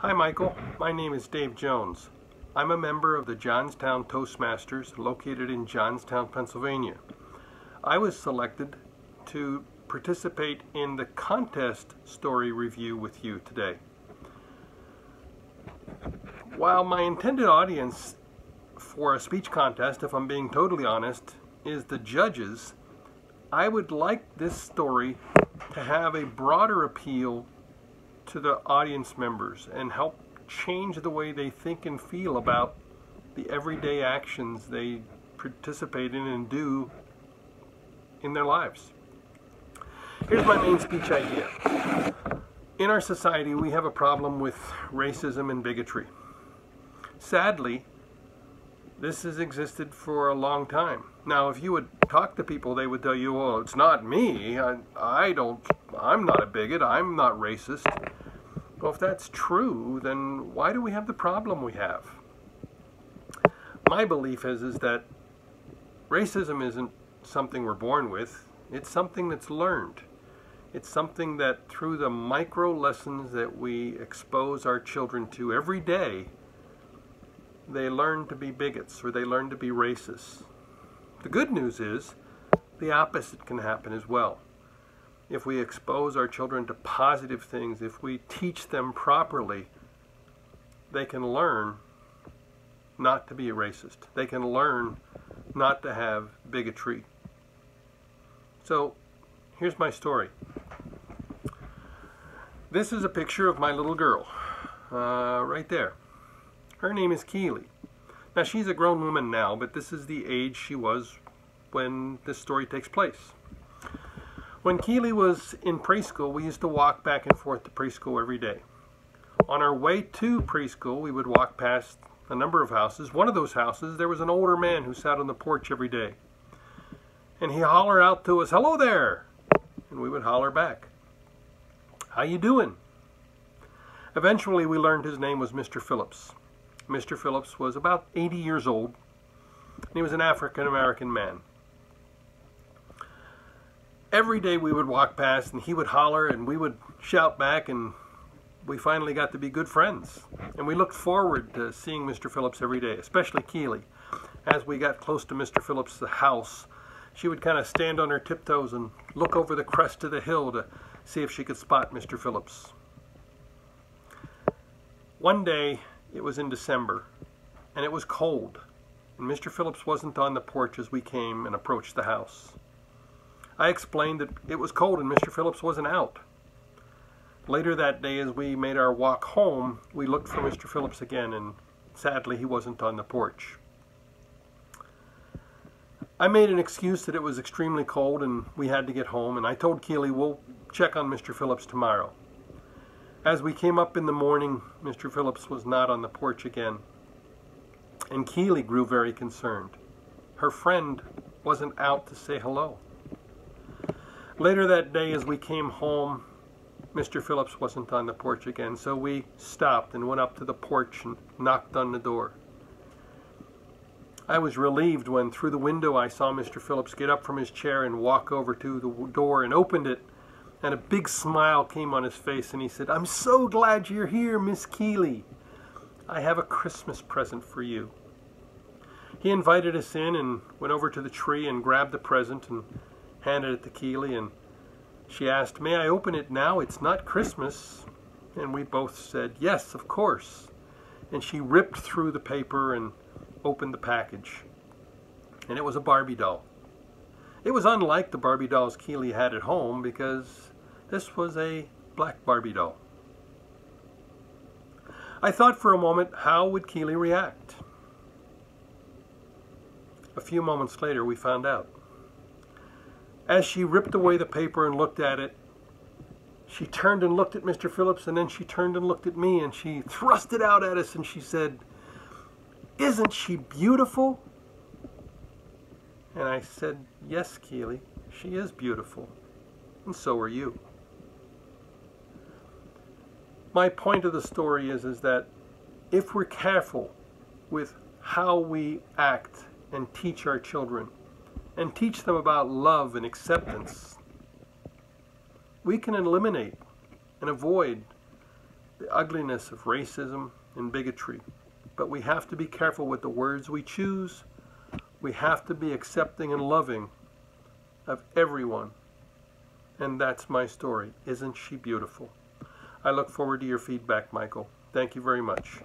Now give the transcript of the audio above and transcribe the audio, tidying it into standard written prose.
Hi Michael, my name is Dave Jones. I'm a member of the Johnstown Toastmasters located in Johnstown, Pennsylvania. I was selected to participate in the contest story review with you today. While my intended audience for a speech contest, if I'm being totally honest, is the judges, I would like this story to have a broader appeal to the audience members and help change the way they think and feel about the everyday actions they participate in and do in their lives. Here's my main speech idea. In our society, we have a problem with racism and bigotry. Sadly, this has existed for a long time. Now, if you would talk to people, they would tell you, well, it's not me. I'm not a bigot. I'm not racist. Well, if that's true, then why do we have the problem we have? My belief is that racism isn't something we're born with. It's something that's learned. It's something that through the micro lessons that we expose our children to every day, they learn to be bigots or they learn to be racist. The good news is the opposite can happen as well. If we expose our children to positive things, if we teach them properly, they can learn not to be a racist. They can learn not to have bigotry. So here's my story. This is a picture of my little girl, right there. Her name is Keely. Now, she's a grown woman now, but this is the age she was when this story takes place. When Keely was in preschool, we used to walk back and forth to preschool every day. On our way to preschool, we would walk past a number of houses. One of those houses, there was an older man who sat on the porch every day. And he hollered out to us, "Hello there!" And we would holler back, "How you doing?" Eventually, we learned his name was Mr. Phillips. Mr. Phillips was about 80 years old, and he was an African-American man. Every day we would walk past, and he would holler, and we would shout back, and we finally got to be good friends. And we looked forward to seeing Mr. Phillips every day, especially Keely. As we got close to Mr. Phillips' house, she would kind of stand on her tiptoes and look over the crest of the hill to see if she could spot Mr. Phillips. One day, it was in December, and it was cold, and Mr. Phillips wasn't on the porch as we came and approached the house. I explained that it was cold and Mr. Phillips wasn't out. Later that day, as we made our walk home, we looked for Mr. Phillips again, and sadly, he wasn't on the porch. I made an excuse that it was extremely cold and we had to get home, and I told Keely, we'll check on Mr. Phillips tomorrow. As we came up in the morning, Mr. Phillips was not on the porch again, and Keely grew very concerned. Her friend wasn't out to say hello. Later that day, as we came home, Mr. Phillips wasn't on the porch again, so we stopped and went up to the porch and knocked on the door. I was relieved when through the window I saw Mr. Phillips get up from his chair and walk over to the door and opened it, and a big smile came on his face, and he said, "I'm so glad you're here, Miss Keely. I have a Christmas present for you." He invited us in and went over to the tree and grabbed the present and handed it to Keely, and she asked, "May I open it now? It's not Christmas." And we both said, "Yes, of course." And she ripped through the paper and opened the package. And it was a Barbie doll. It was unlike the Barbie dolls Keely had at home because this was a black Barbie doll. I thought for a moment, how would Keely react? A few moments later, we found out. As she ripped away the paper and looked at it, she turned and looked at Mr. Phillips, and then she turned and looked at me, and she thrust it out at us, and she said, "Isn't she beautiful?" And I said, "Yes, Keely, she is beautiful, and so are you." My point of the story is that if we're careful with how we act and teach our children, and teach them about love and acceptance, we can eliminate and avoid the ugliness of racism and bigotry. But we have to be careful with the words we choose. We have to be accepting and loving of everyone. And that's my story. Isn't she beautiful? I look forward to your feedback, Michael. Thank you very much.